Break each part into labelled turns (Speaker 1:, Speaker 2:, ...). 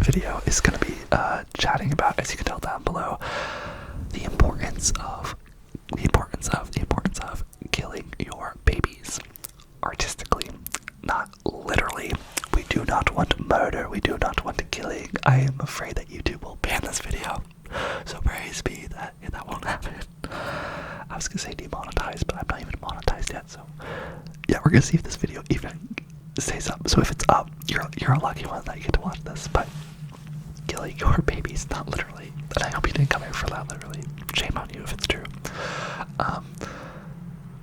Speaker 1: video is going to be chatting about, as you can tell down below, the importance of killing your babies artistically, not literally. We do not want murder, we do not want killing. I am afraid that YouTube will ban this video, so praise be that won't happen. I was gonna say demonetized, but I'm not even monetized yet, so yeah, we're gonna see if this video even stays up. So if it's up, you're a lucky one that you get to watch this. But killing your babies, not literally. And I hope you didn't come here for that literally. Shame on you if it's true.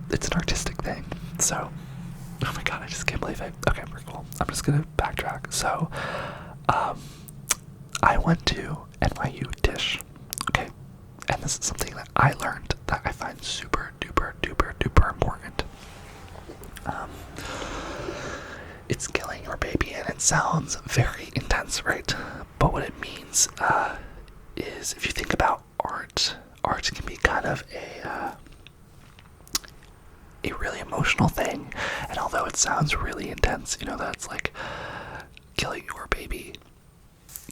Speaker 1: It's an artistic thing, so oh my god, I just can't believe it. Okay, we're cool. I'm just gonna backtrack. So I went to NYU Tisch, okay, and this is something that I learned that I find super duper important. It's killing your baby, and it sounds very intense, right? But what it means is, if you think about art can be kind of a really emotional thing. And although it sounds really intense, you know, that's like killing your baby,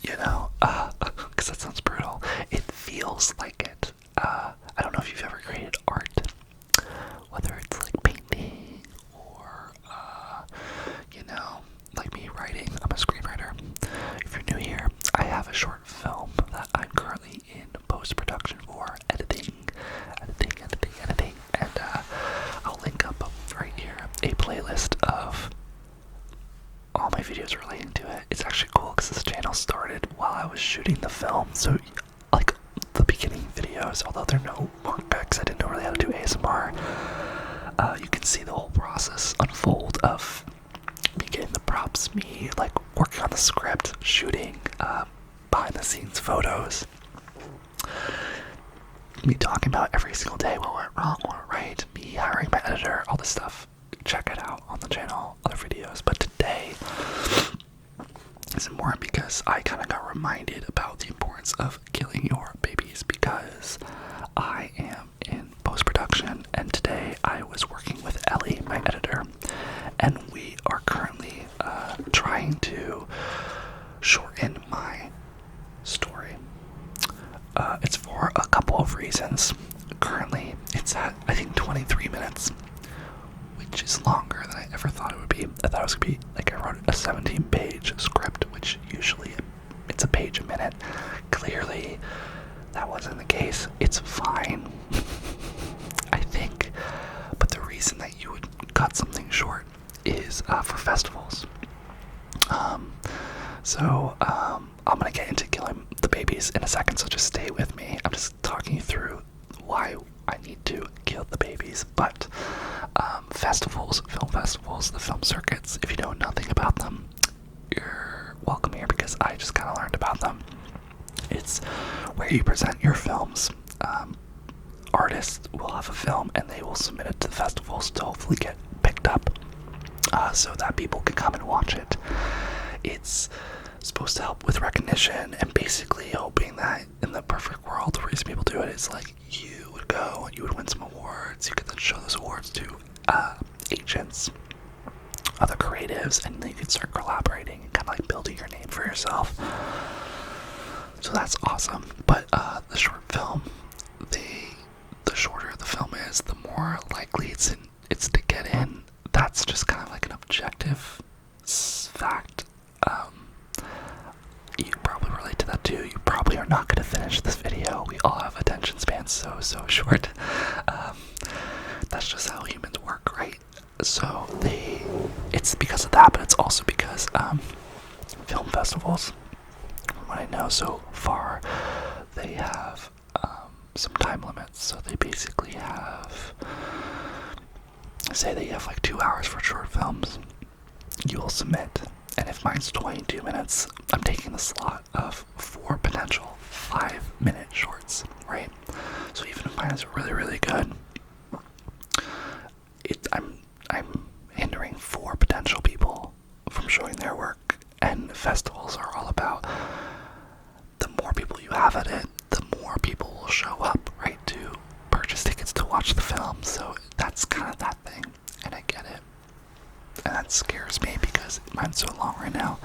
Speaker 1: you know, because that sounds brutal. It feels like it. I don't know if you've ever created art, whether it's like painting or you know, like me writing. I'm a screenwriter. If you're new here, I have a short film that I'm currently in post-production for, editing, and I'll link up right here a playlist of all my videos relating to it. It's actually cool because this channel started while I was shooting the film, so like the beginning videos, although they're no longer because I didn't know really how to do ASMR, you can see the whole process unfold of me getting the props, me like working on the script, shooting behind the scenes photos, me talking about every single day what went wrong, what went right, me hiring my editor, all this stuff. Check it out on the channel, other videos. But today is important because I kind of got reminded about the importance of killing your babies, because I am in post-production, and today I was working with Ellie, my editor, and we are currently trying to shorten my story. It's for a couple of reasons. Currently, it's at, I think, 23 minutes, which is longer than I ever thought it would be. I thought it was going to be, like, I wrote a 17-page script, which usually it's a page a minute. Clearly, that wasn't the case. It's fine, I think. But the reason that you would cut something short is for festivals. I'm going to get into killing the babies in a second, so just stay with me. I'm just talking you through why I need to kill the babies. But festivals, film festivals, the film circuits, if you know nothing about them, you're welcome here because I just kind of learned about them. It's where you present your films. Artists will have a film and they will submit it to the festivals to hopefully get picked up so that people can come and watch it. It's supposed to help with recognition, and basically hoping that in the perfect world, the reason people do it is like you would go and you would win some awards. You could then show those awards to agents, other creatives, and then you can start collaborating and kind of like building your name for yourself. So that's awesome. But the short film, the shorter the film is, the more likely it's to get in. That's just kind of like an objective fact. You probably relate to that too. You probably are not going to finish this video. We all have attention spans so short. That's just how humans work, right? So it's because of that, but it's also because film festivals, from what I know so far, they have some time limits. So they basically have, say that you have like 2 hours for short films, you will submit. And if mine's 22 minutes, I'm taking the slot of 4 potential 5-minute shorts, right? So even if mine is really, really good, I'm hindering 4 potential people from showing their work. And festivals are all about the more people you have at it, the more people will show up, right, to purchase tickets to watch the film. So that's kind of that thing, and I get it. And that scares me because mine's so long right now.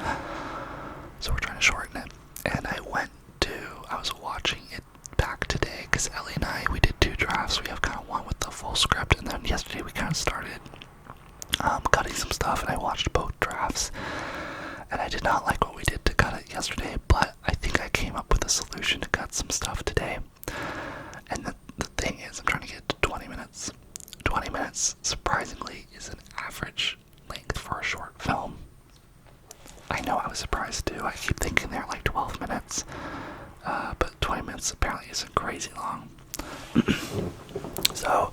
Speaker 1: So we're trying to shorten it. because Ellie and I, we did 2 drafts. We have kind of one with the full script, and then yesterday we kind of started cutting some stuff, and I watched both drafts, and I did not like what we did to cut it yesterday, but I think I came up with a solution to cut some stuff today. And the thing is, I'm trying to get to 20 minutes. 20 minutes, surprisingly, is an average length for a short film. I know, I was surprised too. I keep thinking they're like 12 minutes, but 20 minutes apparently isn't crazy long. So,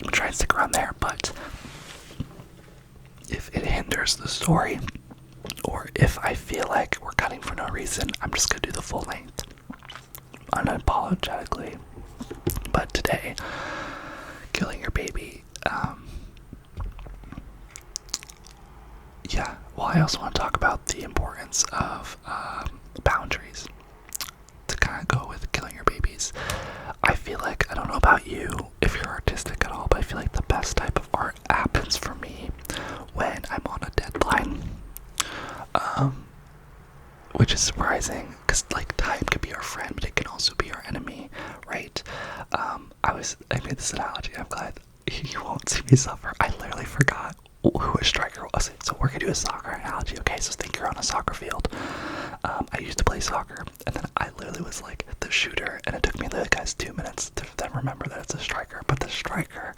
Speaker 1: I'm trying to stick around there, but if it hinders the story, or if I feel like we're cutting for no reason, I'm just gonna do the full length, unapologetically. But today, killing your baby, yeah, well, I also want to talk about the importance of boundaries to kind of go with killing your babies. I feel like, I don't know about you, if you're artistic at all, but I feel like the best type of art happens for me when I'm on a deadline, which is surprising, because like time could be our friend, but it can also be our enemy, right? I made this analogy, I'm glad you won't see me suffer. I literally forgot who a striker was. So we're gonna do a soccer analogy, okay? So think you're on a soccer field. I used to play soccer, and then I literally was like the shooter, and it took me the guys 2 minutes to then remember that it's a striker. But the striker,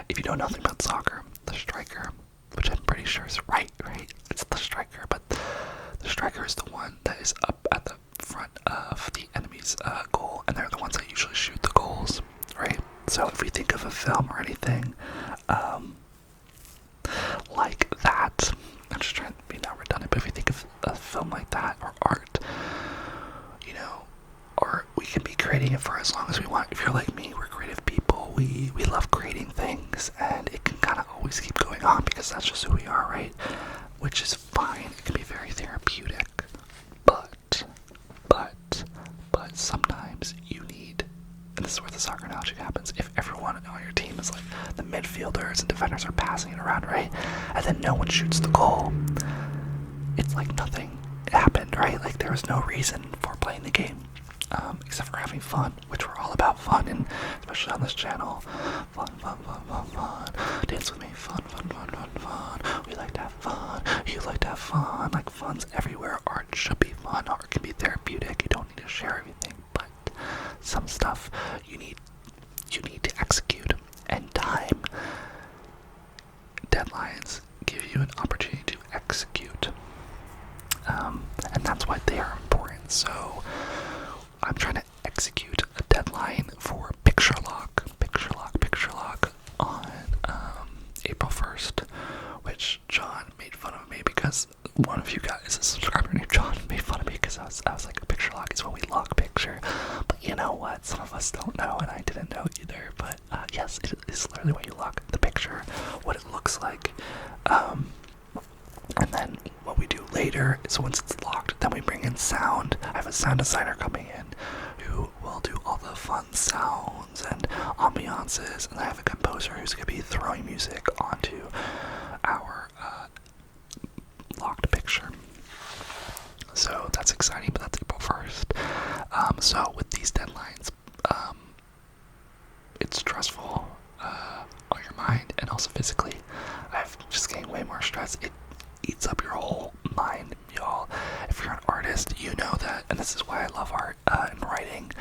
Speaker 1: if you know nothing about soccer, the striker, which I'm pretty sure is right? It's the striker, but the striker is the one that is up at the front of the enemy's goal, and they're the ones that usually shoot the goals, right? So if we think of a film or anything like that, I'm just trying to be not redundant, but if we think of a film like that, or art, you know, or we can be creating it for as long as we want. If you're like me, we're creative people, we love creating things, and it can kind of always keep going on because that's just who we are, right? Which is fine, it can be very therapeutic, but sometimes you need, and this is where the soccer analogy happens, if everyone on your team is like, the midfielders and defenders are passing it around, right, and then no one shoots the goal, it's like nothing happened, right? Like there was no reason for playing the game, except for having fun, which we're all about fun, and especially on this channel, fun, dance with me, fun, we like to have fun, you like to have fun, like fun's everywhere. Art should be fun, art can be therapeutic, you don't need to share everything, but some stuff you need to execute, and time, deadlines give you an opportunity to execute, and that's why they are important. So I'm trying to execute a deadline for picture lock on April 1st, which John made fun of me because one of you guys, a subscriber named John, made fun of me because I was like, a picture lock is when we lock picture. But you know what? Some of us don't know, and I didn't know either. But yes, it is literally when you lock the picture, what it looks like. And then what we do later is once it's locked, then we bring in sound. I have a sound designer coming in who will do all the fun sounds and ambiances, and I have a composer who's going to be throwing music onto our locked picture. So that's exciting, but that's April 1st. So with these deadlines, it's stressful on your mind and also physically. I've just getting way more stress. It eats up your whole mind, y'all. If you're an artist, you know that, and this is why I love art and writing.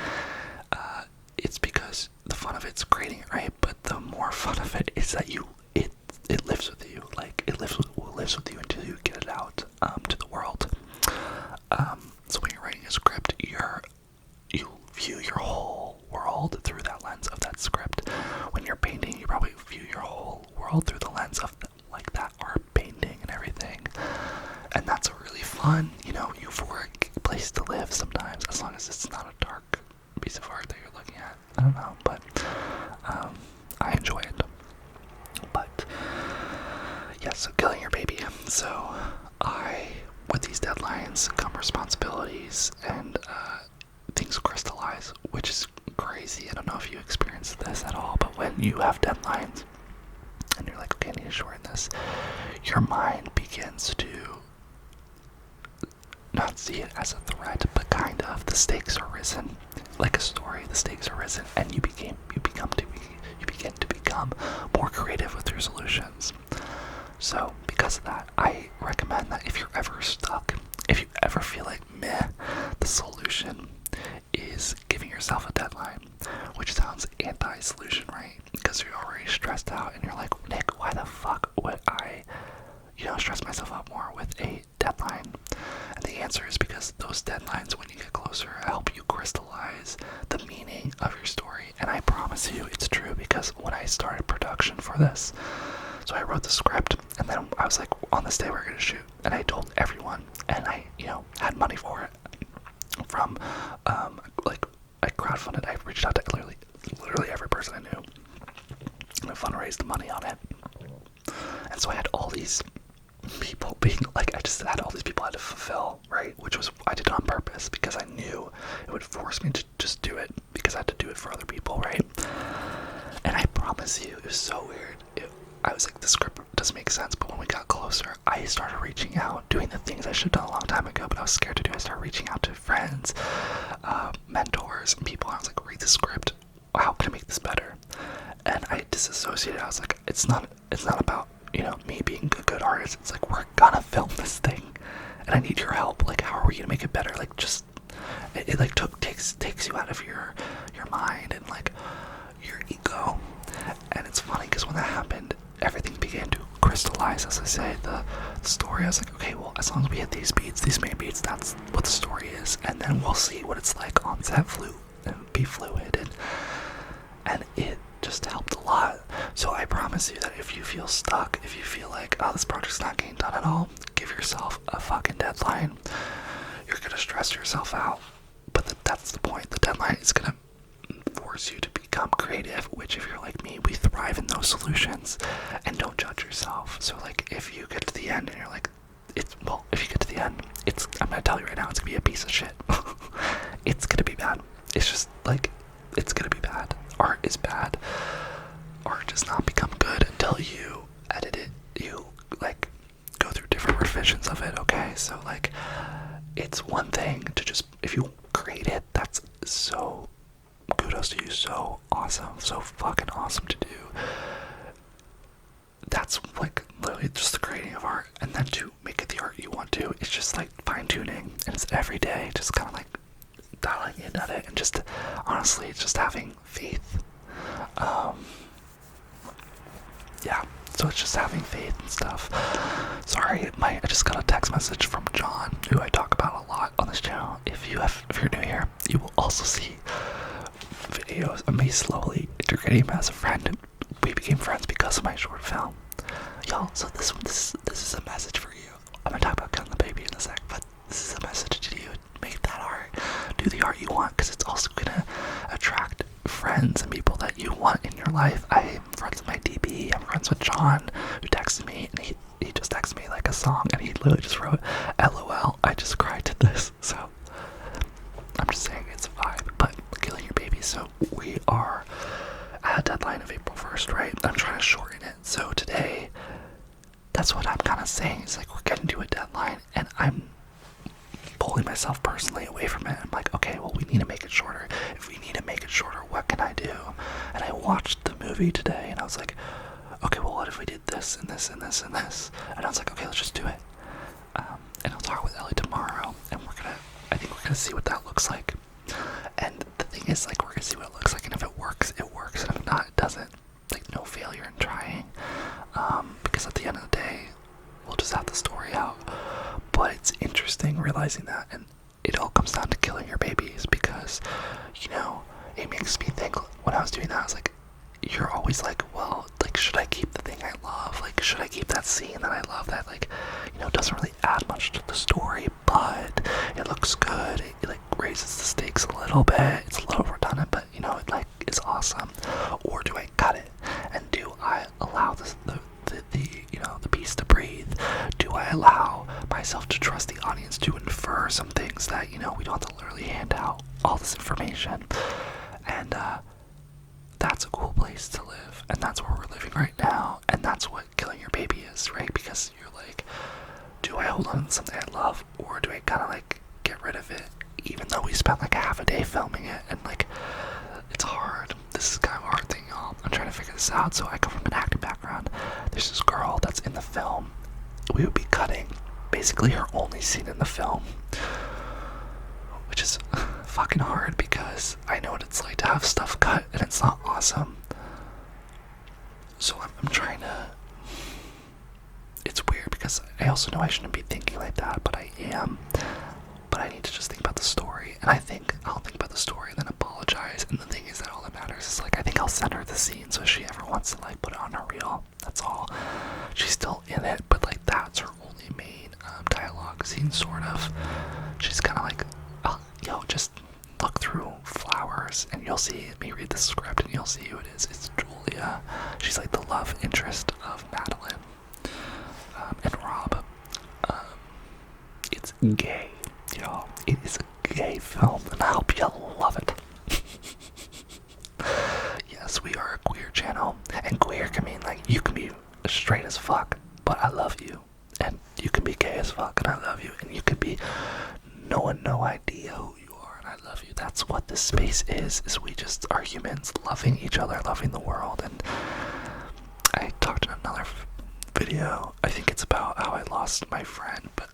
Speaker 1: It's because the fun of it's creating it, right? But the more fun of it is that it lives with you. Like it lives with you until you get it out to the world. So when you're writing a script, you view your whole world through that lens of that script. When you're painting, you probably view your whole world through the lens of like that art painting and everything. And that's a really fun, euphoric place to live sometimes, as long as it's not a dark piece of art that you're looking at. I don't know, but I enjoy it. But yeah, so killing your baby. So with these deadlines come responsibilities, and things crystallize, which is crazy. I don't know if you experienced this at all, but when you have deadlines and you're like, okay, I need to shorten this, your mind begins to not see it as a threat, but kind of, the stakes are risen, like a story, the stakes are risen, and you begin to become more creative with your solutions. So because of that, I recommend that if you're ever stuck, if you ever feel like meh, the solution is giving yourself a deadline, which sounds anti-solution, right? Because you're already stressed out and you're like, Nick, why the fuck would I, stress myself out more with a deadline? And the answer is because those deadlines, when you get closer, help you crystallize the meaning of your story. And I promise you it's true, because when I started production for this, so I wrote the script, and then I was like, on this day we're gonna shoot, and I told everyone, and I, had money for it from, I crowdfunded. I reached out to literally every person I knew, and I fundraised the money on it. And so I had all these people being like, I just had all these people I had to fulfill, right? Which was, I did it on purpose, because I knew it would force me to just do it, because I had to do it for other people, right? And I promise you, it was so weird. I was like, the script doesn't make sense, but when we got closer, I started reaching out, doing the things I should have done a long time ago, but I was scared to do. I started reaching out to friends, mentors, and people. I was like, read the script. How can I make this better? And I disassociated. I was like, it's not about, me being a good artist. It's like, we're gonna film this thing, and I need your help. Like, how are we gonna make it better? Like, just, it like takes you out of your mind and like your ego. And it's funny, because when that happened, everything began to crystallize. As I say, the story, I was like, okay, well, as long as we hit these beats, these main beats, that's what the story is, and then we'll see what it's like on set, and be fluid, and it just helped a lot. So I promise you that if you feel stuck, if you feel like, oh, this project's not getting done at all, give yourself a fucking deadline. You're gonna stress yourself out, but that's the point. The deadline is gonna force you to become creative, which, if you're like me, we thrive in those solutions. And don't judge yourself. So like, if you get to the end and you're like, if you get to the end, I'm gonna tell you right now, it's gonna be a piece of shit. It's gonna be bad. It's just like, it's gonna be bad. Art is bad. Art does not become good until you edit it, you like go through different revisions of it. Okay, so like, it's one thing to just, if you create it, that's so kudos to you, so awesome, so fucking awesome to do. That's like literally just the creating of art, and then to make it the art you want to, it's just like fine-tuning, and it's every day, just kind of like dialing in at it, and just honestly, it's just having faith. Yeah, so it's just having faith and stuff. Sorry, I just got a text message from John, who I talk about a lot on this channel. If you're new here, you will also see videos of me slowly integrating him as a friend. We became friends because of my short film. Y'all, so this is a message for you. I'm gonna talk about killing the baby in a sec, but this is a message to you. Make that art. Do the art you want, because it's also gonna attract friends and people that you want in your life. I'm friends with my DB. I'm friends with John, who texted me, and he just texted me like a song, and he literally just wrote, LOL, I just cried to this. So I'm just saying, it's a vibe. But killing your baby, so we are at a deadline of April 1st, right? I'm trying to shorten it. So today, that's what I'm kind of saying. It's like, we're getting to a deadline, and I'm pulling myself personally away from it. I'm like, okay, well, we need to make it shorter. If we need to make it shorter, what can I do? And I watched the movie today, and I was like, okay, well, what if we did this and this and this and this? And I was like, okay, let's just do it. And I'll talk with Ellie tomorrow, and I think we're gonna see what that looks like. And the thing is, like, we're gonna see what it looks like, and if it works, it works, and if not, it doesn't. Like, no failure in trying, because at the end of the day, we'll just have the story out. But it's interesting realizing that, and it all comes down to killing your babies, because, it makes me think, when I was doing that, I was like, you're always like, well, like, should I keep the thing I love? Like, should I keep that scene that I love that, like, doesn't really add much to the story, but it looks good, it like raises the stakes a little bit, it's a little redundant, but it like is awesome? Or do I cut it, and do I allow the piece to breathe? Do I allow myself to trust the audience to infer some things that, we don't have to literally hand out all this information? And that's a cool place to live, and that's where we're living right now, and that's what killing your baby is, right? Because you're like, do I hold on to something I love, or do I kind of like get rid of it? even though we spent like half a day filming it, and like, it's hard. This is kind of a hard thing, y'all. I'm trying to figure this out. So I come from an acting background. There's this girl that's in the film. We would be cutting basically her only scene in the film, which is fucking hard because I know what it's like to have stuff cut and it's not awesome. So I'm trying to, it's weird because I also know I shouldn't be thinking like that, but I am. But I need to just think about the story, and I think I'll think about the story and then apologize. And the thing is that all that matters is like, I think I'll send her the scene, so if she ever wants to like put it on her reel, that's all. She's still in it, but like that's her only main dialogue scene, sort of. She's kind of like, yo, just look through flowers and you'll see me read the script and you'll see who it is. It's Julia. She's like the love interest of Madeline and Rob. It's gay, y'all. It is a gay film, and I hope you love it. Yes, we are a queer channel, and queer can mean like you can be straight as fuck, but I love you, and you can be gay as fuck, and I love you, and you could be no idea who you are, and I love you. That's what this space is we just are humans loving each other, loving the world. And I talked in another video, I think it's about how I lost my friend, but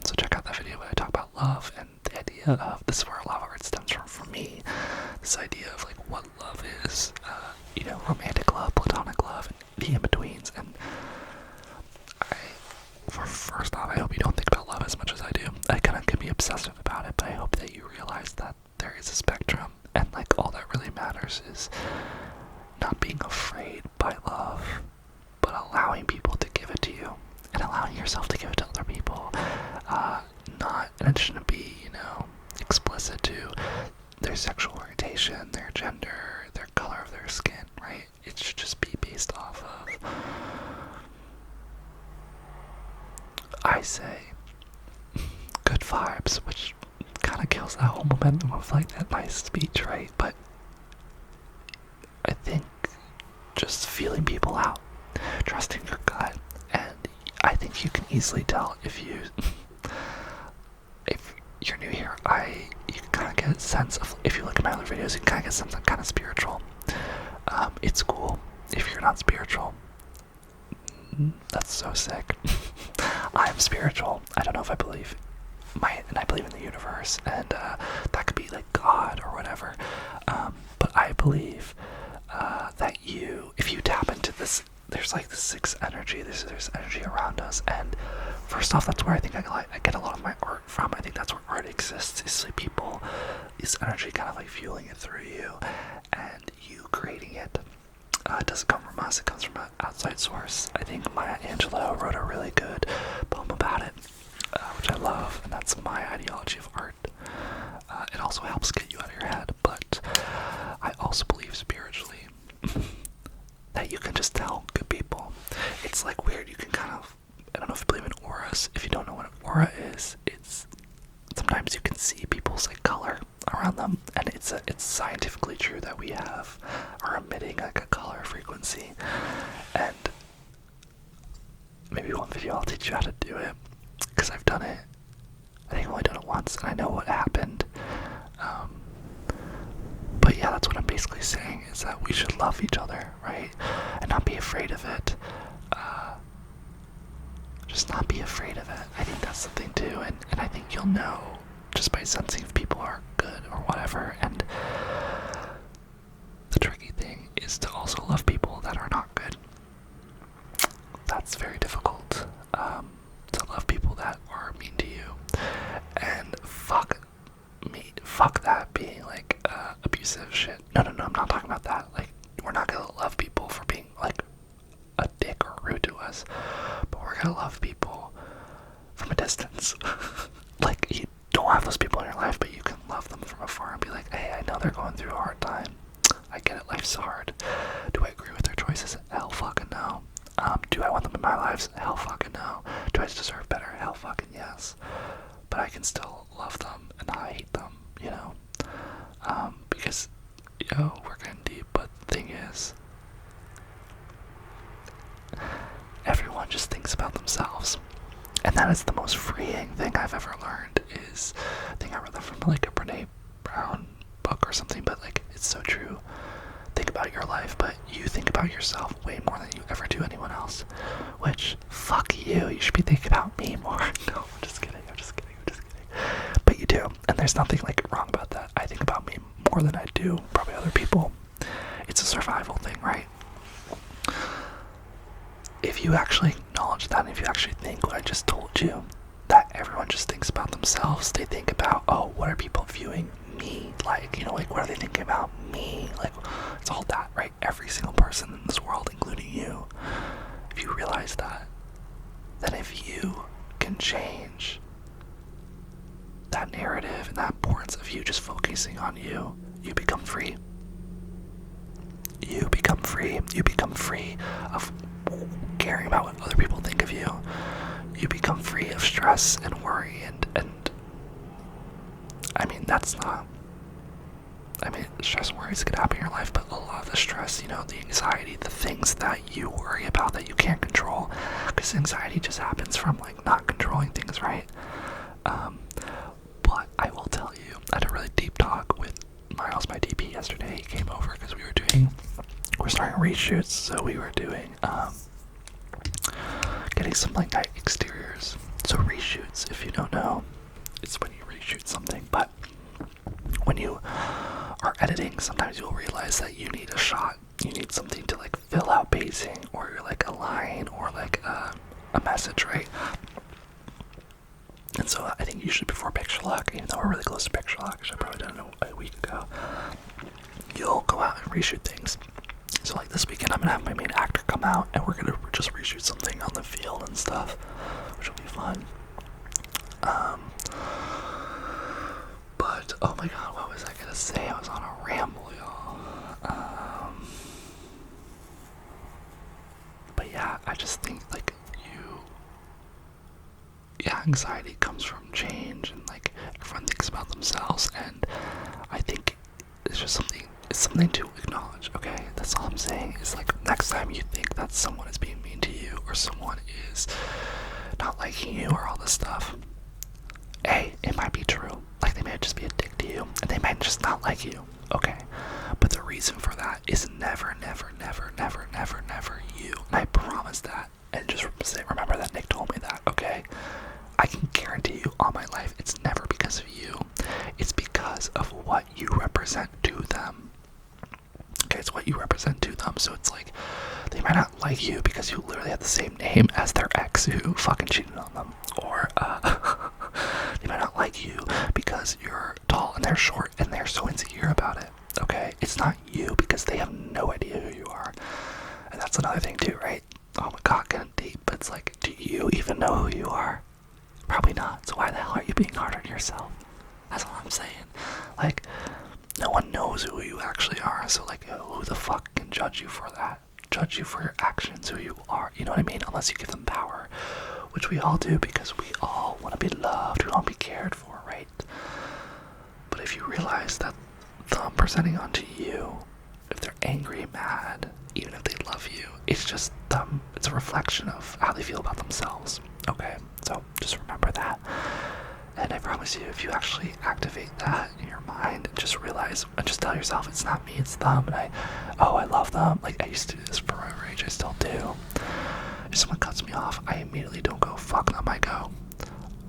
Speaker 1: so check out that video where I talk about love and the idea of, this is where a lot of art stems from for me, this idea of like what love is, you know, romantic love, platonic love, and the in-betweens. And first off, I hope you don't think about love as much as I do. I kind of can be obsessive about it, but I hope that you realize that there is a spectrum, and like all that really matters is not being afraid by love, but allowing people to give it to you, and allowing yourself to give it to other people. And it shouldn't be, you know, explicit to their sexual orientation, their gender, their color of their skin, right? It should just be based off of, I say, good vibes, which kind of kills that whole momentum of like that nice speech, right? But I think just feeling people out, trusting your gut, and I think you can easily tell if you're new here. You can kind of get a sense of, if you look at my other videos, you can kind of get a sense I'm kind of spiritual. It's cool if you're not spiritual. That's so sick. I'm spiritual. I don't know if I believe and I believe in the universe, and that could be like God or whatever. But I believe that if you tap into this, there's like the sixth energy, there's energy around us, and first off, that's where I think I get a lot of my art from. I think that's where art exists, is like people, this energy kind of like fueling it through you, and you creating it. It doesn't come from us, it comes from an outside source. I think Maya Angelou wrote a really good poem about it, which I love, and that's my ideology of art. It also helps get you out of your head, but I also believe spiritually that you can just tell good people. It's like weird, you can kind of, I don't know if you believe in auras. If you don't know what an aura is, it's sometimes you can see people's like color around them, and it's scientifically true that we are emitting like a color frequency. And maybe one video I'll teach you how to do it, because I've done it. I think I've only done it once, and I know what happened. But yeah, that's what I'm basically saying, is that we should love each other, right? And not be afraid of it. Just not be afraid of it. I think that's the thing too, and I think you'll know just by sensing if people are good or whatever. And the tricky thing is to also love people that are not good. That's very difficult, to love people that are mean to you. And fuck that being like abusive shit. No, I'm not talking about that. Like, we're not gonna love people for being like a dick or rude to us, but we're gonna love people from a distance. Like, you don't have those people in your life, but you can love them from afar and be like, hey, I know they're going through a hard time. I get it, life's hard. Do I agree with their choices? Hell fucking no. Do I want them in my lives? Hell fucking no. Do I deserve better? Hell fucking yes. But I can still love them and not hate them, you know? Because, we're getting deep, but the thing is, everyone just thinks about themselves. And that is the most freeing thing I've ever learned. Is I think I read that from like a Brene Brown book or something, but like it's so true. Think about your life, but you think about yourself way more than you ever do anyone else. Which, fuck you. You should be thinking about me more. No, I'm just kidding. But you do, and there's nothing like wrong about that. I think about me more than I do probably other people. It's a survival thing, right? If you actually acknowledge that, and if you actually think what I just told you, that everyone just thinks about themselves. They think about, oh, what are people viewing me like? You know, like what are they thinking about me? Like it's all that, right? Every single person in this world, including you. If you realize that, then if you can change that narrative and that importance of you just focusing on you, you become free. You become free. You become free of caring about what other people think of you. You become free of stress and worry and I mean, that's not, I mean, stress and worries can happen in your life, but a lot of the stress, you know, the anxiety, the things that you worry about that you can't control, because anxiety just happens from like not controlling things, right? But I will tell you, I had a really deep talk with Miles, my DP, yesterday. He came over because we're starting reshoots, so we were doing, getting some like night exteriors. So reshoots, if you don't know, it's when you reshoot something, but when you are editing, sometimes you'll realize that you need a shot, you need something to like fill out pacing, or like a line, or like a message, right? And so I think usually before picture lock, even though we're really close to picture lock, which I probably done a week ago, you'll go out and reshoot things. So like this weekend, I'm gonna have my main actor come out, and we're gonna just reshoot something on the field and stuff, which will be fun. But oh my god, what was I gonna say? I was on a ramble, y'all. But yeah, I just think like anxiety comes from change, and like everyone thinks about themselves, and I think it's just something to acknowledge. Okay, that's all I'm saying. Is like next time you think that someone is being mean to you, or someone is not liking you, or all this stuff, it might be true. Like they might just be a dick to you, and they might just not like you. Okay, but the reason for that is never you. And I promise that. And just remember that Nick told me that. Okay, I can guarantee you all my life, it's never because of you. It's because of what you represent to them. Okay, it's what you represent to them. So it's like they might not like you because you literally have the same name as their ex who fucking cheated on them, or they might not like you because you're tall and they're short and they're so insecure about it. Okay, it's not you because they have no idea who you are. And that's another thing too, right? Oh my god, getting deep, but it's like, do you even know who you are? Probably not. So why the hell are you being hard on yourself? That's what I'm saying. Like, no one knows who you actually are, so like, who the fuck can judge you for that? Judge you for your actions, who you are, you know what I mean? Unless you give them power, which we all do, because we all want to be loved, we want to be cared for, right? But if you realize that them presenting onto you, if they're angry, mad, even if they love you, it's just them, it's a reflection of how they feel about themselves. Okay, so just remember that. And I promise you, if you actually activate that in your mind and just realize, and just tell yourself, it's not me, it's them, and I love them. Like, I used to do this for my rage, I still do. If someone cuts me off, I immediately don't go, fuck them, I go,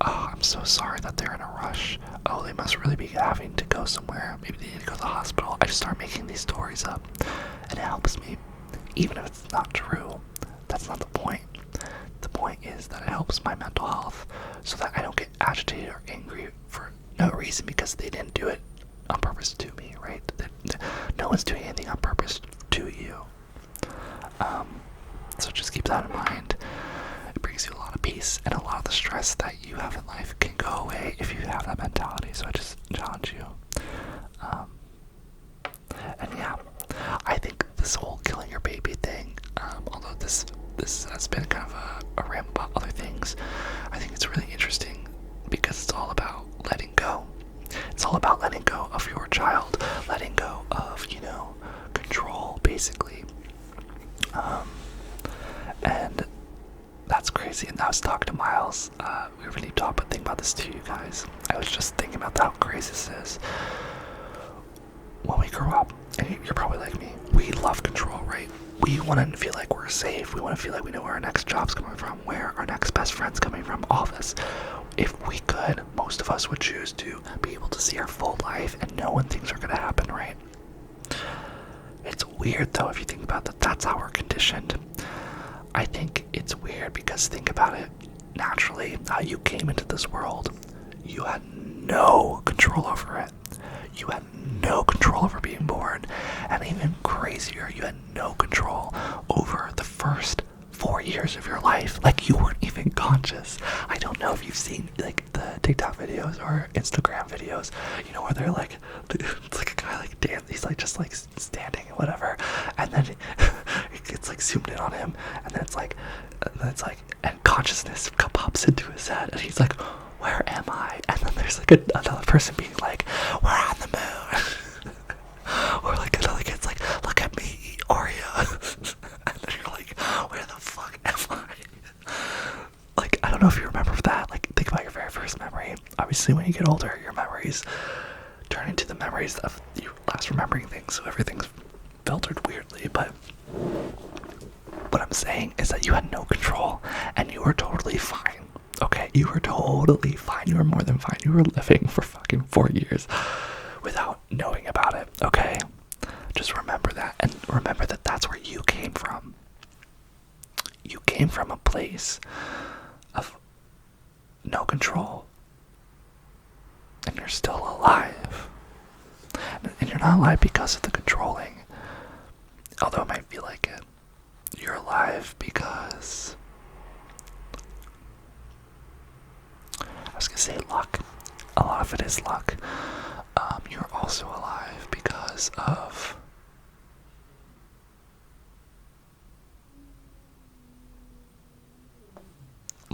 Speaker 1: oh, I'm so sorry that they're in a rush. Oh, they must really be having to go somewhere. Maybe they need to go to the hospital. I just start making these stories up, and it helps me. Even if it's not true, that's not the point. The point is that it helps my mental health, so that I don't get agitated or angry for no reason because they didn't do it on purpose to me, right? No one's doing anything on purpose to you. So just keep that in mind. It brings you a lot of peace, and a lot of the stress that you have in life can go away if you have that mentality. So I just challenge you. And yeah, I think this whole killing your baby thing, although this has been kind of a ramble about other things, I think it's really interesting because it's all about letting go. It's all about letting go of your child, letting go of, control, basically. And that's crazy. And I was talking to Miles about this too, you guys. I was just thinking about how crazy this is. When we grow up, and you're probably like me, we love control, right? We want to feel like we're safe. We want to feel like we know where our next job's coming from, where our next best friend's coming from, all this. If we could, most of us would choose to be able to see our full life and know when things are going to happen, right? It's weird, though, if you think about that. That's how we're conditioned. I think it's weird because think about it. Naturally, how you came into this world, you had no control over it. You had no control over being born. And even crazier, you had no control over the first 4 years of your life. Like, you weren't even conscious. I don't know if you've seen like the TikTok videos or Instagram videos, you know, where they're like, it's like a guy like dance, he's like just like standing and whatever, and then it gets like zoomed in on him, and then it's like and consciousness pops into his head, and he's like, where am I? And then there's like another person being like, we're on the moon. Or like another kid's like, look at me, eat Oreo. And then you're like, where the fuck am I? Like, I don't know if you remember that. Like, think about your very first memory. Obviously, when you get older, your memories turn into the memories of you last remembering things, so everything's filtered weirdly. But what I'm saying is that you had no control, and you were totally fine. Okay, you were totally fine. You were more than fine. You were living for fucking 4 years without knowing about it, okay? Just remember that, and remember that that's where you came from. You came from a place of no control, and you're still alive. And you're not alive because of the controlling, although it might feel like it. You're alive because, I was gonna say luck. A lot of it is luck. You're also alive because of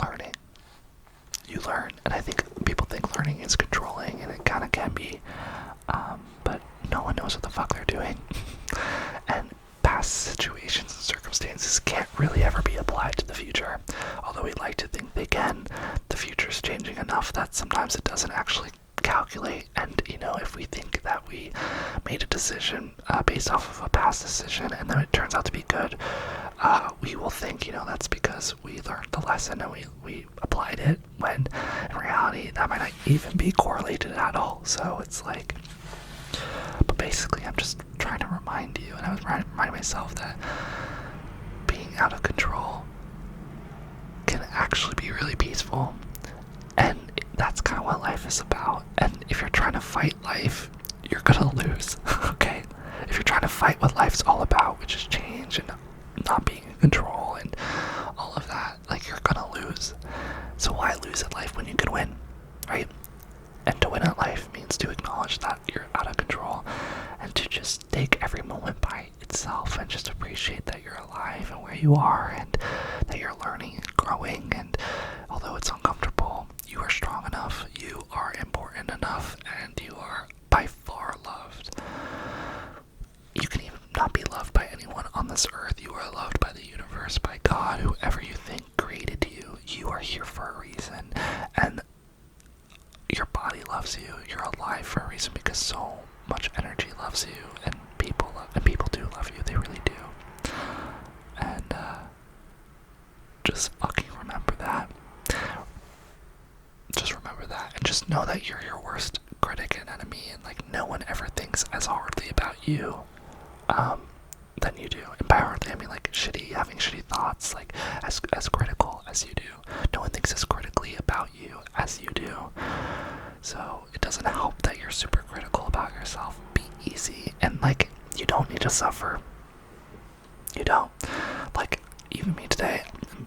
Speaker 1: learning. You learn, and I think people think learning is controlling, and it kind of can be, but no one knows what the fuck they're doing. And past situations and circumstances can't really ever be applied to the future. Although we like to think they can, the future's changing enough that sometimes it doesn't actually calculate. And, you know, if we think that we made a decision based off of a past decision and then it turns out to be good, we will think, you know, that's because we learned the lesson and we applied it, when in reality that might not even be correlated at all. So it's like, but basically I'm just trying to remind you, and I was reminding myself, that being out of control can actually be really peaceful, and that's kind of what life is about. And if you're trying to fight life, you're gonna lose. Okay, if you're trying to fight what life's all about, which is change and not being in control and all of that, like, you're gonna lose. So why lose at life when you can win, right? And to win at life means to acknowledge that you're out of control, and to just take every moment by itself and just appreciate that you're alive and where you are, and that you're learning and growing. And although it's uncomfortable, you are strong enough, you are important enough, and you are by far loved. You can even not be loved by anyone on this earth. You are loved by the universe, by God, whoever you think created you. You are here for a reason, and your body loves you. You're alive for a reason, because so much energy loves you, and people do love you. They really do. And just fucking remember that. Just remember that, and just know that you're your worst critic and enemy, and like, no one ever thinks as hardly about you than you do. And by hardly, I mean like having shitty thoughts, like as critical as you do. No one thinks as critically about you as you do. So it doesn't help that you're super critical about yourself. Be easy, and like, you don't need to suffer. You don't. Like, even me today,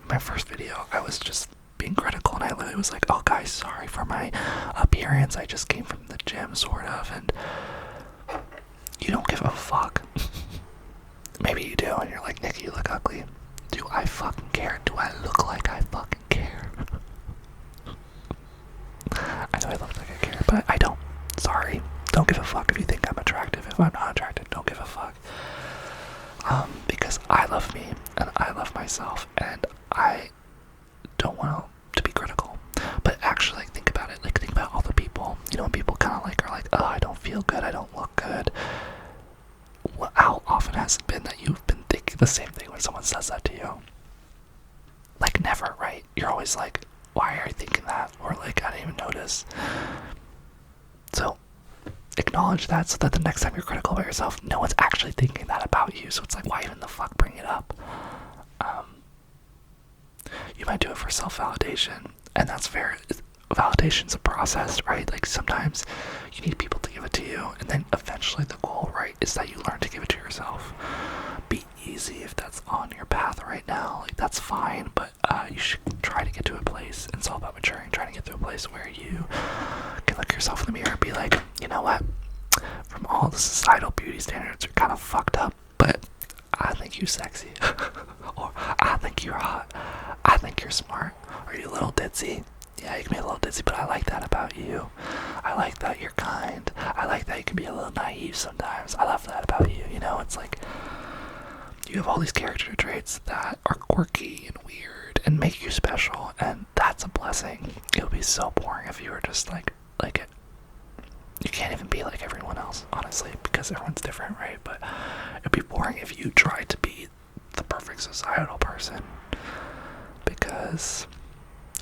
Speaker 1: my first video, I was just being critical, and I literally was like, oh guys, sorry for my appearance, I just came from the gym, sort of. And you don't give a fuck. Maybe you do, and you're like, Nick, you look ugly. Do I fucking care? Do I look like I fucking care? I know I look like I care, but I don't. Sorry. Don't give a fuck if you think I'm attractive. If I'm not attractive, don't give a fuck. Because I love me, and I love myself, and I don't want to be critical. But actually, like, think about I don't look good. How often has it been that you've been thinking the same thing when someone says that to you? Like, never, right? You're always like, why are you thinking that? Or like, I didn't even notice. So acknowledge that, so that the next time you're critical about yourself, no one's actually thinking that about you. So it's like, why even the fuck bring it up? You might do it for self-validation, and that's fair. Validation's a process, right? Like, sometimes you need people to give it to you, and then eventually the goal, right, is that you learn to give it to yourself. Be easy if that's on your path right now. Like, that's fine, but you should try to get to a place, and it's all about maturing, trying to get to a place where you can look yourself in the mirror and be like, you know what, from all the societal beauty standards are kind of fucked up, but I think you're sexy. Or I think you're hot. I think you're smart. Are you a little ditzy? Yeah, you can be a little ditzy, but I like that about you. I like that you're kind. I like that you can be a little naive sometimes. I love that about you. You know, it's like, you have all these character traits that are quirky and weird and make you special, and that's a blessing. It would be so boring if you were just like it. You can't even be like everyone else, honestly, because everyone's different, right? But it'd be boring if you tried to be the perfect societal person, because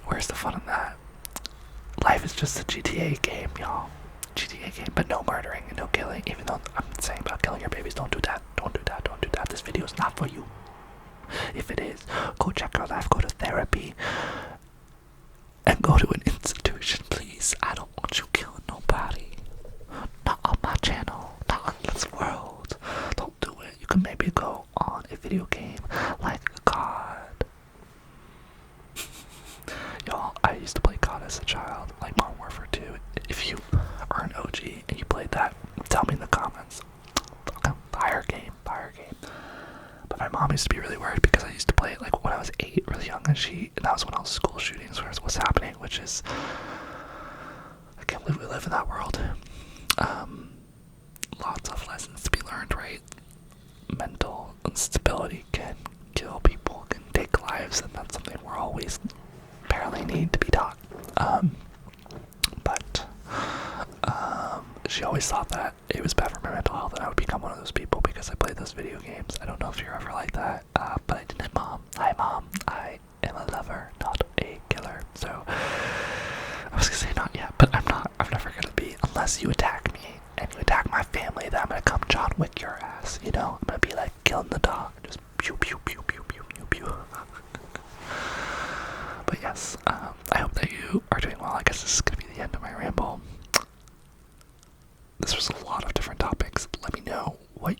Speaker 1: where's the fun in that? Life is just a GTA game, y'all. GTA game, but no murdering and no killing. Even though I'm saying about killing your babies, don't do that. Don't do that. Don't do that. This video is not for you. If it is, go check your life, go to therapy, and go to an institution, please. I don't want you killing nobody. Not on my channel, not on this world. Don't do it. You can maybe go on a video game like COD. Y'all, I used to play COD as a child, like Modern Warfare 2. If you are an OG and you played that, tell me in the comments. Fire game, fire game. But my mom used to be really worried because I used to play it like when I was 8, really young, and that was when all the school shootings was happening, which is, I can't believe we live in that world. Lots of lessons to be learned, right? Mental instability can kill people, can take lives, and that's something we're always apparently need to be taught. But she always thought that it was bad for my mental health and I would become one of those people because I played those video games. I don't know if you're ever like that, but I didn't. Mom, hi mom, I am a lover, not a killer. So I was gonna say not yet, but I'm not. I'm never gonna be, unless you attack me and you attack my family. Then I'm gonna come John Wick your ass. You know, I'm gonna be like killing the dog, just pew pew pew pew pew pew pew. But yes, I hope that you are doing well. I guess this is gonna be the end of my ramble. This was a lot of different topics. Let me know what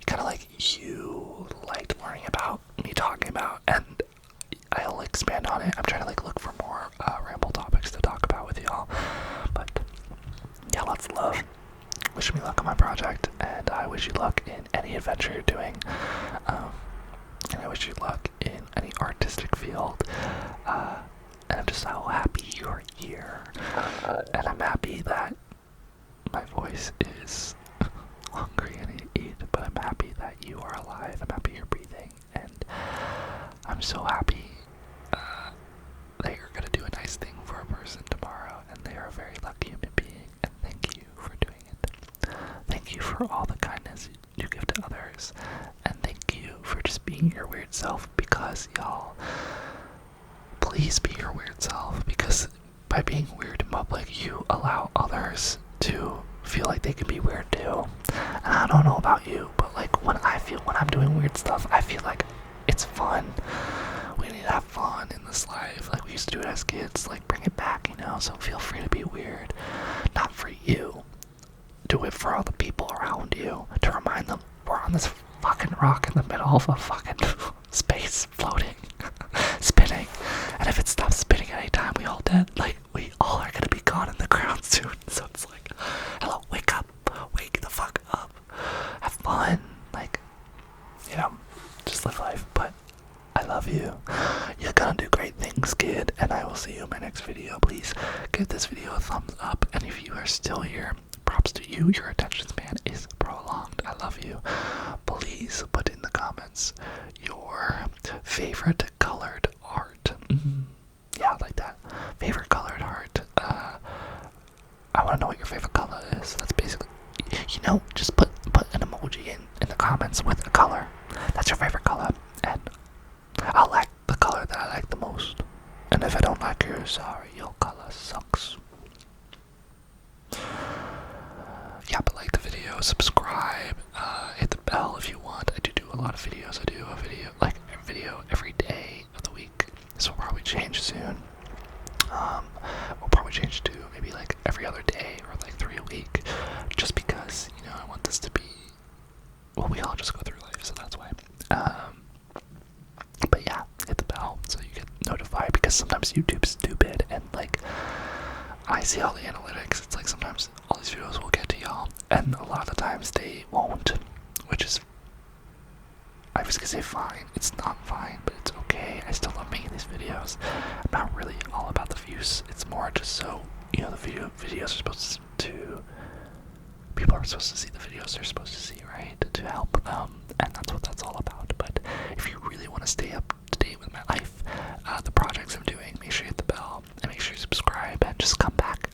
Speaker 1: you liked learning about, me talking about, and I'll expand on it. I'm trying to look for more ramble topics to talk about with y'all. But yeah, lots of love. Wish me luck on my project, and I wish you luck in any adventure you're doing. And I wish you luck in any artistic field. And I'm just so happy you're here. And I'm happy that my voice is hungry and I eat, but I'm happy that you are alive. I'm happy you're breathing, and I'm so happy that you're gonna do a nice thing for a person tomorrow, and they are a very lucky human being, and thank you for doing it. Thank you for all the kindness you give to others, and thank you for just being your weird self, because y'all, please be your weird self, because by being weird in public, you allow others to feel like they can be weird too. And I don't know about you, but when I'm doing weird stuff, I feel like it's fun. We need to have fun in this life, like we used to do it as kids. Bring it back, so feel free to be weird. Not for you. Do it for all the people around you, to remind them we're on this fucking rock in the middle of a fucking space, floating, spinning. And if it stops spinning at any time, we all dead. We all are gonna be gone in the ground soon. So it's hello, wake up, wake the fuck up, have fun, just live life. But I love you. You're gonna do great things, kid, and I will see you in my next video. Please give this video a thumbs up, and if you are still here, props to you. Your attention span is prolonged. I love you. Please put in the comments your favorite colored art. Yeah, like that. Favorite colored art. I want to know what your favorite color is. That's basically, just put an emoji in the comments with a color. That's your favorite color, and I'll like the color that I like the most. And if I don't like yours, sorry, your color sucks. Yeah, but like the video, subscribe, hit the bell if you want. I do a lot of videos. I do a video every day of the week. So we'll probably change soon. We'll probably change to maybe like every other day or like 3 a week, just because I want this to be. Well, we all just go through life, so that's why. But yeah, hit the bell so you get notified, because sometimes YouTube's stupid and like I see all the analytics. It's like sometimes all these videos will get to y'all, and a lot of the times they won't, which is, I was gonna say fine. It's not fine, but it's okay. I still love making these videos. I'm not really all about the views. It's more just so the videos are supposed to. People are supposed to see the videos they're supposed to see, right? To help them, and that's what that's all about. But if you really want to stay up to date with my life, the projects I'm doing, make sure you hit the bell and make sure you subscribe and just come back.